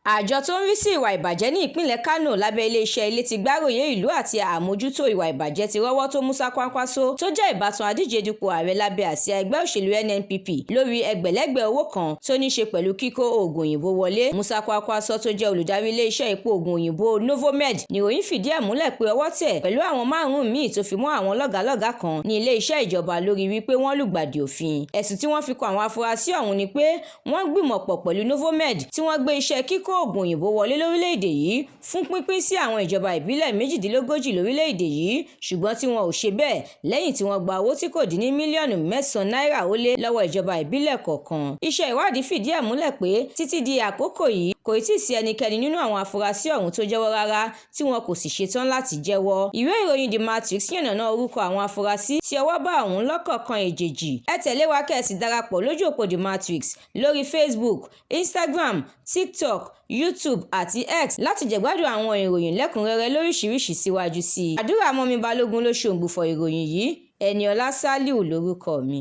Àjọ tó ń rí sí ìwà ìbàjẹ́ ní ìpínlẹ̀ Kano lábẹ́ iléeṣẹ́ ilé ti gbáròyé ìlú àti àmójútó ìwà ìbàjẹ́ ti rọ́wọ́ tó Musa Kwankwaso tó jẹ́ ìbátan adíje dupò ààrẹ lábẹ́ àsíá ẹgbẹ́ òṣèlú NNPP lórí ẹgbẹ̀lẹ́gbẹ̀ owó kan tó ní ṣe pẹ̀lú kíkó oògùn òyìnbó wọlé. Musa Kwankwaso tó jẹ́ olùdarí iléeṣẹ́ epo oògùn òyìnbó Novomed níròyìn fìdí ẹ̀ múlẹ̀ pé ọwọ́ tẹ̀ pẹ̀lú àwọn márùn-ún míì tó fi mọ́ àwọn lọ́gàálọ́gàá kan ní iléeṣẹ́ ìjọba lórí wípé wọ́n lùgbàdì òfin. Ẹ̀sùn tí wọ́n fi kan àwọn afurasí ọ̀hún ni pé wọ́n gbìmọ̀pọ̀ pẹ̀lú Novomed tí wọ́n gbé iṣẹ́ kíkó oògùn òyìnbó wọlé lórílẹ̀-èdè yìí fún pínpín sí àwọn ìjọba ìbílẹ̀ 38 lórílẹ̀-èdè yìí, ṣùgbọ́n tí wọn ò ṣe bẹ́ẹ̀ lẹ́yìn tí wọ́n gba owó tí kò dín ní mílíọ̀nù 9 náírà ó lé lọ́wọ́ ìjọba ìbílẹ̀ kọ̀ọ̀kan. Iṣẹ́ ìwádìí fìdí ẹ̀ múlẹ̀ pé títí di àkókò yìí kò tí ì sí ẹnikẹ́ni nínú àwọn afurasí ọ̀hún tó jẹ́wọ́ rárá tí wọn kò sì ṣetán láti jẹ́wọ́. Ìwé ìròyìn The Matrix yànnàná orúkọ àwọn afurasí tí ọwọ́ bá ọ̀hún lọ́kọ̀ọ̀kan èjèèjì. Ẹ tẹ̀lé wa kẹ́ ẹ sì darapọ̀ lójú òpó The Matrix lórí Facebook, Instagram, TikTok, YouTube àti X láti jẹ̀gbádùn àwọn ìròyìn lẹ́kùnrẹ́rẹ́ lóríṣiríṣi síwájú sí i. Àdúrà mọ́mi Balógun ló ṣòǹgbùfọ̀ ìròyìn yìí. Ẹniọlá Sálíù lórúkọ mi.